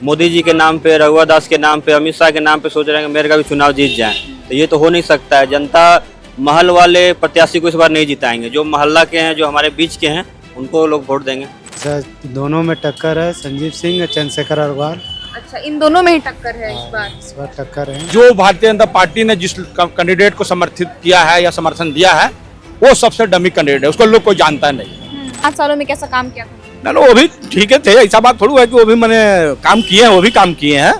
मोदी जी के नाम पे, रघुवर दास के नाम पे, अमित शाह के नाम पे सोच रहे हैं कि मेरे का भी चुनाव जीत जाए। तो ये तो हो नहीं सकता है। जनता महल वाले प्रत्याशी को इस बार नहीं जिताएंगे। जो मोहल्ला के हैं, जो हमारे बीच के हैं, उनको लोग वोट देंगे। सर दोनों में टक्कर है, संजीव सिंह और चंद्रशेखर अग्रवाल। अच्छा, इन दोनों में ही टक्कर है इस बार टक्कर है। जो भारतीय जनता पार्टी ने जिस कैंडिडेट को समर्थित किया है या समर्थन दिया है वो सबसे डमी कैंडिडेट है, उसको लोग कोई जानता नहीं। 5 सालों में कैसा काम किया? ना वो भी ठीक है थे, ऐसा बात थोड़ी है कि वो भी मैंने काम किए हैं, वो भी काम किए हैं,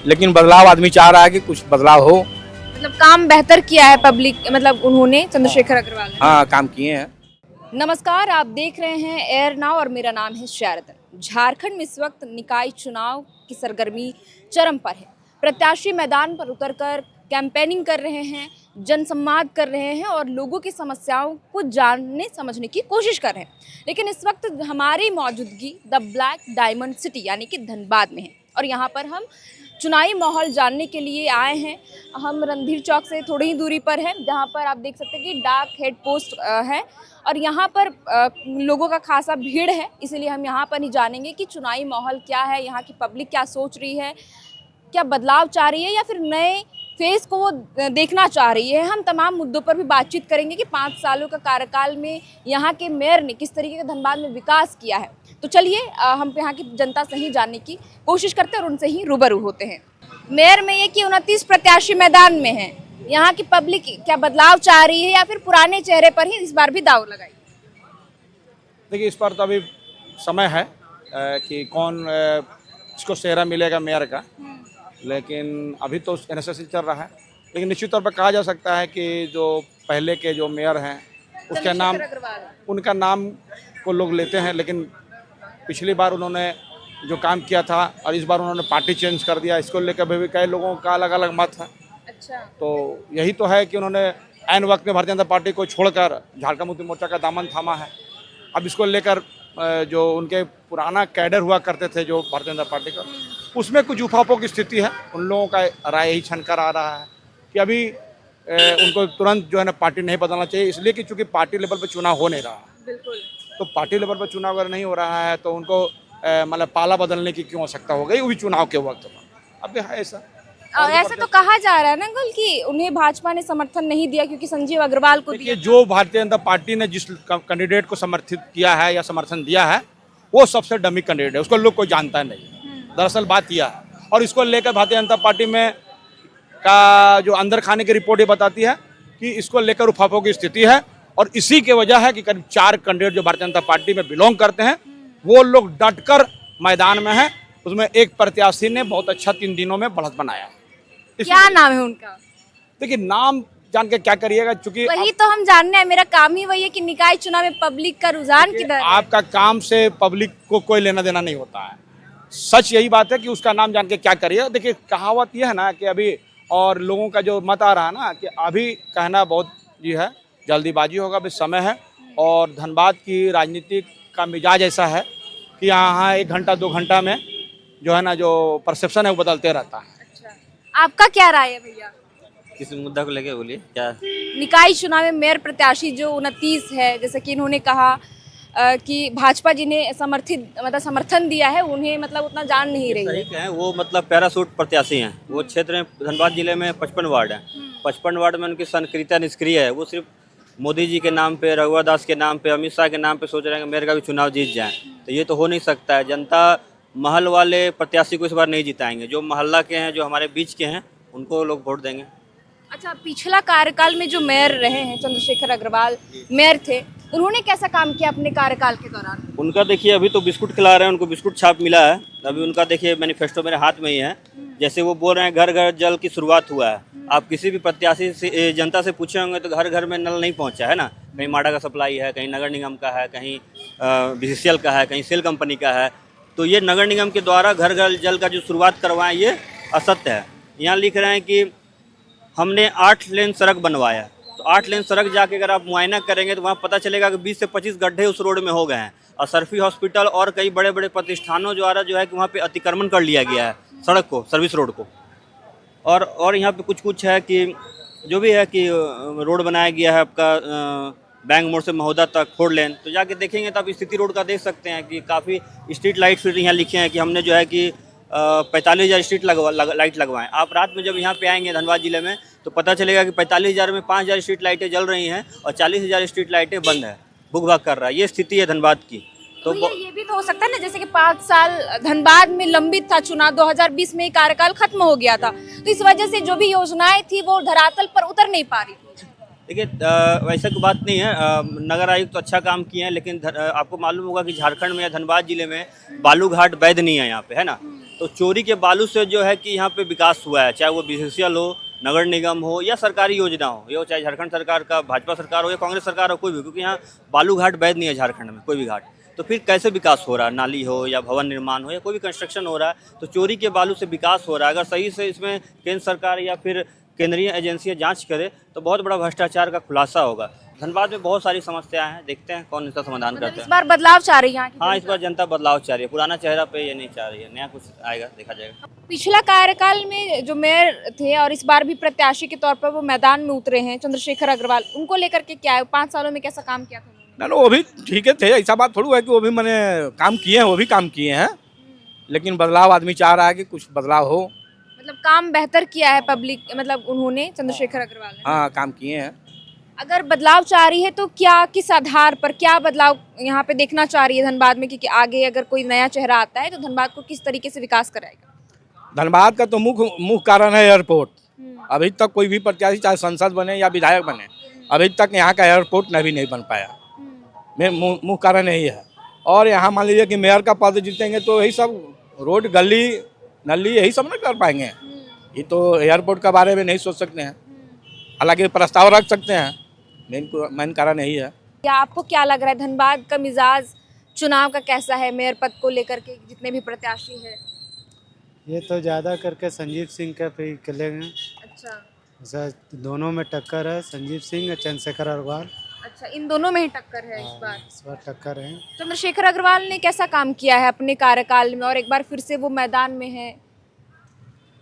लेकिन बदलाव आदमी चाह रहा है कि कुछ बदलाव हो। मतलब काम बेहतर किया है पब्लिक, मतलब उन्होंने, चंद्रशेखर अग्रवाल ने। हाँ, काम किए हैं। नमस्कार, आप देख रहे हैं एयर नाउ और मेरा नाम है शारदन। झारखंड में इस वक्त निकाय चुनाव की सरगर्मी चरम पर है। प्रत्याशी मैदान पर उतरकर कैंपेनिंग कर रहे हैं, जनसंवाद कर रहे हैं और लोगों की समस्याओं को जानने समझने की कोशिश कर रहे हैं। लेकिन इस वक्त हमारी मौजूदगी द ब्लैक डायमंड सिटी यानी कि धनबाद में है और यहाँ पर हम चुनावी माहौल जानने के लिए आए हैं। हम रणधीर चौक से थोड़ी ही दूरी पर हैं, जहाँ पर आप देख सकते हैं कि डाक हेड पोस्ट है और यहाँ पर लोगों का खासा भीड़ है। इसीलिए हम यहाँ पर ही जानेंगे कि चुनावी माहौल क्या है, यहाँ की पब्लिक क्या सोच रही है, क्या बदलाव चाह रही है या फिर नए फेस को वो देखना चाह रही है। हम तमाम मुद्दों पर भी बातचीत करेंगे कि 5 सालों का कार्यकाल में यहाँ के मेयर ने किस तरीके का धनबाद में विकास किया है। तो चलिए हम यहाँ की जनता से ही जानने की कोशिश करते हैं और उनसे ही रूबरू होते हैं। मेयर में ये कि 29 प्रत्याशी मैदान में हैं, यहाँ की पब्लिक क्या बदलाव चाह रही है या फिर पुराने चेहरे पर ही इस बार भी दाव लगाई? देखिए, इस पर तो अभी समय है कि कौन इसको सेहरा मिलेगा मेयर का, लेकिन अभी तो एनएसएस चल रहा है। लेकिन निश्चित तौर पर कहा जा सकता है कि जो पहले के जो मेयर हैं उसका नाम, उनका नाम को लोग लेते हैं, लेकिन पिछली बार उन्होंने जो काम किया था और इस बार उन्होंने पार्टी चेंज कर दिया, इसको लेकर भी कई लोगों का अलग अलग मत है। अच्छा, तो यही तो है कि उन्होंने ऐन वक्त में भारतीय जनता पार्टी को छोड़कर झारखंड मुक्ति मोर्चा का दामन थामा है। अब इसको लेकर जो उनके पुराना कैडर हुआ करते थे जो भारतीय जनता पार्टी का, उसमें कुछ उफापों की स्थिति है। उन लोगों का राय यही छनकर आ रहा है कि अभी उनको तुरंत जो है ना पार्टी नहीं बदलना चाहिए, इसलिए कि चूंकि पार्टी लेवल पर चुनाव हो नहीं रहा है। बिल्कुल। तो पार्टी लेवल पर चुनाव अगर नहीं हो रहा है तो उनको मतलब पाला बदलने की क्यों आवश्यकता हो गई, वो भी चुनाव के वक्त में। अब है ऐसा ऐसा तो कहा जा रहा है ना अंकल कि उन्हें भाजपा ने समर्थन नहीं दिया क्योंकि संजीव अग्रवाल को दिया। जो भारतीय जनता पार्टी ने जिस कैंडिडेट को समर्थित किया है या समर्थन दिया है वो सबसे डमी कैंडिडेट है, उसको लोग कोई जानता नहीं। दरअसल बात यह है, और इसको लेकर भारतीय जनता पार्टी में का जो अंदर खाने की रिपोर्ट ये बताती है कि इसको लेकर उफापों की स्थिति है और इसी के वजह है कि करीब 4 कैंडिडेट जो भारतीय जनता पार्टी में बिलोंग करते हैं वो लोग डटकर मैदान में हैं। उसमें एक प्रत्याशी ने बहुत अच्छा 3 दिनों में बढ़त बनाया। क्या नाम है उनका? देखिए, नाम जान के क्या करिएगा, चूंकि वही तो हम जानने हैं, मेरा काम ही वही है कि निकाय चुनाव में पब्लिक का रुझान किधर है। आपका काम से पब्लिक को कोई लेना देना नहीं होता है। सच यही बात है कि उसका नाम जान के क्या करिए। देखिए, कहावत यह है ना कि अभी, और लोगों का जो मत आ रहा है ना कि अभी कहना बहुत जी है, जल्दीबाजी होगा, अभी समय है। और धनबाद की राजनीति का मिजाज ऐसा है कि यहाँ 1 घंटा 2 घंटा में जो है ना जो परसेप्शन है वो बदलते रहता है। अच्छा, आपका क्या राय है भैया? किस मुद्दा को लेके बोलिए क्या? निकाय चुनाव में मेयर प्रत्याशी जो 29 है, जैसे कि इन्होंने कहा कि भाजपा जी ने समर्थन दिया है, उन्हें मतलब उतना जान नहीं रही है। सही है, वो मतलब पैरासूट प्रत्याशी हैं। वो क्षेत्र में धनबाद जिले में 55 वार्ड हैं। 55 वार्ड में उनकी सक्रियता निष्क्रिय है। वो सिर्फ मोदी जी के नाम पे, रघुवर दास के नाम पे, अमित शाह के नाम पे सोच रहे हैं कि मेरे का भी चुनाव जीत जाए। तो ये तो हो नहीं सकता है। जनता महल वाले प्रत्याशी को इस बार नहीं जिताएंगे। जो मोहल्ला के हैं, जो हमारे बीच के हैं, उनको लोग वोट देंगे। अच्छा, पिछला कार्यकाल में जो मेयर रहे हैं चंद्रशेखर अग्रवाल मेयर थे, उन्होंने कैसा काम किया अपने कार्यकाल के दौरान? उनका देखिए, अभी तो बिस्कुट खिला रहे हैं, उनको बिस्कुट छाप मिला है। अभी उनका देखिए मैनिफेस्टो मेरे हाथ में ही है। जैसे वो बोल रहे हैं घर घर जल की शुरुआत हुआ है। आप किसी भी प्रत्याशी से, जनता से पूछे होंगे तो घर घर में नल नहीं पहुंचा है ना। कहीं माडा का सप्लाई है, कहीं नगर निगम का है, कहीं बीसीसीएल का है, कहीं सेल कंपनी का है। तो ये नगर निगम के द्वारा घर घर जल का जो शुरुआत करवाएं, ये असत्य है। यहाँ लिख रहे हैं कि हमने 8 लेन सड़क बनवाया। तो 8 लेन सड़क जाके अगर आप मुआयना करेंगे तो वहाँ पता चलेगा कि 20 से 25 गड्ढे उस रोड में हो गए हैं। और सर्फी हॉस्पिटल और कई बड़े बड़े प्रतिष्ठानों द्वारा जो है कि वहाँ पे अतिक्रमण कर लिया गया है सड़क को, सर्विस रोड को। और यहाँ पे कुछ है कि जो भी है कि रोड बनाया गया है आपका बैंक मोड़ से महोदा तक 4 लेन। तो जाके देखेंगे तो आप स्थिति रोड का देख सकते हैं कि काफ़ी स्ट्रीट लाइट फिर यहाँ लिखे हैं कि हमने जो है कि 45,000 स्ट्रीट लाइट लगवाएं। आप रात में जब यहाँ पे आएंगे धनबाद जिले में तो पता चलेगा कि 45,000 में 5,000 स्ट्रीट लाइटें जल रही हैं और 40,000 स्ट्रीट लाइटें बंद है, भुग भाग कर रहा है। ये स्थिति है धनबाद की। तो ये भी तो हो सकता है ना, जैसे कि 5 साल धनबाद में लंबित था चुनाव, 2020 में कार्यकाल खत्म हो गया था, तो इस वजह से जो भी योजनाएं थी वो धरातल पर उतर नहीं पा रही थी। देखिए वैसा कोई बात नहीं है। नगर आयुक्त तो अच्छा काम किए हैं, लेकिन आपको मालूम होगा कि झारखंड में या धनबाद जिले में बालू घाट वैध नहीं है यहाँ पे, है ना। तो चोरी के बालू से जो है कि यहाँ पे विकास हुआ है, चाहे वो BCCL हो, नगर निगम हो या सरकारी योजना हो, ये चाहे झारखंड सरकार का भाजपा सरकार हो या कांग्रेस सरकार हो, कोई भी, क्योंकि यहाँ बालू घाट वैध नहीं है झारखंड में कोई भी घाट। तो फिर कैसे विकास हो रहा है? नाली हो या भवन निर्माण हो या कोई भी कंस्ट्रक्शन हो रहा है, तो चोरी के बालू से विकास हो रहा है। अगर सही से इसमें केंद्र सरकार या फिर केंद्रीय एजेंसियां जांच करे तो बहुत बड़ा भ्रष्टाचार का खुलासा होगा। धनबाद में बहुत सारी समस्याएं हैं, देखते हैं कौन इसका समाधान करते इस हैं। बार बदलाव चाह रही है यहाँ की हाँ, इस जनता। बार जनता बदलाव चाह रही है, पुराना चेहरा पे ये नहीं चाह रही है, नया कुछ आएगा, देखा जाएगा। पिछला कार्यकाल में जो मेयर थे और इस बार भी प्रत्याशी के तौर पर वो मैदान में उतरे हैं, चंद्रशेखर अग्रवाल, उनको लेकर के क्या है, 5 सालों में कैसा काम किया था उन्होंने? ना वो भी ठीक है थे, ऐसा बात थोड़ी है कि वो भी मैंने काम किए हैं, वो भी काम किए हैं, लेकिन बदलाव आदमी चाह रहा है कि कुछ बदलाव हो। मतलब काम बेहतर किया है पब्लिक, मतलब उन्होंने, चंद्रशेखर अग्रवाल ने। हाँ, काम किए हैं। अगर बदलाव चाह रही है तो क्या, किस आधार पर क्या बदलाव यहाँ पे देखना चाह रही है धनबाद में, क्योंकि आगे अगर कोई नया चेहरा आता है तो धनबाद को किस तरीके से विकास कराएगा? धनबाद का तो मुख्य कारण है एयरपोर्ट। अभी तक कोई भी प्रत्याशी चाहे सांसद बने या विधायक बने, अभी तक यहाँ का एयरपोर्ट नहीं बन पाया। मुख्य कारण यही है। और यहाँ मान लीजिए कि मेयर का पद जीतेंगे तो यही सब रोड, गली नली यही सब ना कर पाएंगे। ये तो एयरपोर्ट के बारे में नहीं सोच सकते हैं, हालांकि प्रस्ताव रख सकते हैं। मेन कारण यही है। या आपको क्या लग रहा है धनबाद का मिजाज चुनाव का कैसा है, मेयर पद को लेकर के जितने भी प्रत्याशी हैं? ये तो ज़्यादा करके संजीव सिंह का पे ही चलेंगे। अच्छा ऐसा दोनों में टक्कर है, संजीव सिंह और चंद्रशेखर अग्रवाल। अच्छा, इन दोनों में ही टक्कर है इस बार। इस बार टक्कर है। चंद्रशेखर अग्रवाल ने कैसा काम किया है अपने कार्यकाल में और एक बार फिर से वो मैदान में है?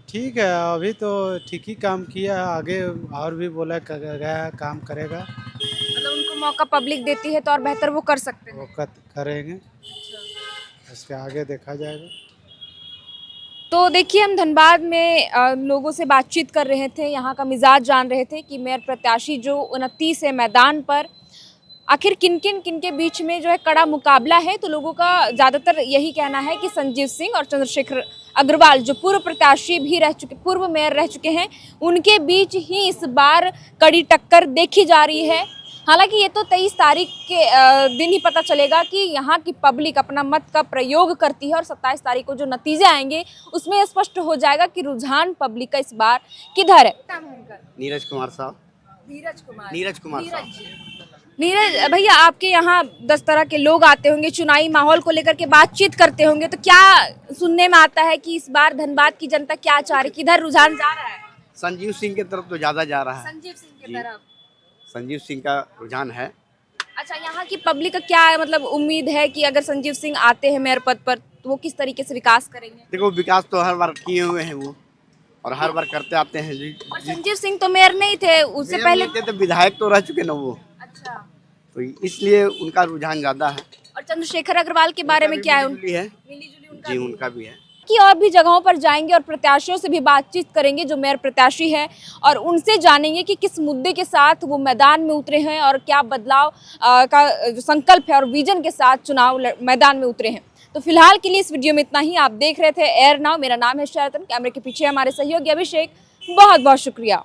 ठीक है, अभी तो ठीक ही काम किया है, आगे और भी बोला गया काम करेगा, मतलब उनको मौका पब्लिक देती है तो और बेहतर वो कर सकते हैं। वो करेंगे, उसके आगे देखा जाएगा। तो देखिए, हम धनबाद में लोगों से बातचीत कर रहे थे, यहाँ का मिजाज जान रहे थे कि मेयर प्रत्याशी जो 29 है मैदान पर, आखिर किन के बीच में जो है कड़ा मुकाबला है। तो लोगों का ज़्यादातर यही कहना है कि संजीव सिंह और चंद्रशेखर अग्रवाल जो पूर्व प्रत्याशी भी रह चुके, पूर्व मेयर रह चुके हैं, उनके बीच ही इस बार कड़ी टक्कर देखी जा रही है। हालांकि ये तो 23 तारीख के दिन ही पता चलेगा कि यहाँ की पब्लिक अपना मत का प्रयोग करती है और 27 तारीख को जो नतीजे आएंगे उसमें स्पष्ट हो जाएगा कि रुझान पब्लिक का इस बार किधर है। नीरज कुमार साहब। नीरज कुमार साहब। नीरज भैया, आपके यहाँ 10 तरह के लोग आते होंगे, चुनावी माहौल को लेकर के बातचीत करते होंगे, तो क्या सुनने में आता है कि इस बार धनबाद की जनता क्या चाह रही, किधर रुझान जा रहा है? संजीव सिंह की तरफ तो ज़्यादा जा रहा है। संजीव सिंह की जी। तरफ। संजीव सिंह का रुझान है। अच्छा, यहाँ की पब्लिक का क्या है, मतलब उम्मीद है कि अगर संजीव सिंह आते हैं मेयर पद पर तो वो किस तरीके से विकास करेंगे? देखो, विकास तो हर बार किए हुए हैं वो, और हर बार करते आते हैं जी। और संजीव सिंह तो मेयर नहीं थे, उससे पहले। तो विधायक तो रह चुके ना वो, अच्छा, तो इसलिए उनका रुझान ज़्यादा है। और चंद्रशेखर अग्रवाल के बारे में क्या है? मिली-जुली है मिली-जुली उनका जी, भी उनका भी है। कि और भी जगहों पर जाएंगे और प्रत्याशियों से भी बातचीत करेंगे जो मेयर प्रत्याशी है, और उनसे जानेंगे कि किस मुद्दे के साथ वो मैदान में उतरे हैं और क्या बदलाव का जो संकल्प है और विजन के साथ चुनाव मैदान में उतरे हैं। तो फिलहाल के लिए इस वीडियो में इतना ही। आप देख रहे थे एयर नाउ, मेरा नाम है शरतन, कैमरे के पीछे हमारे सहयोगी अभिषेक। बहुत बहुत शुक्रिया।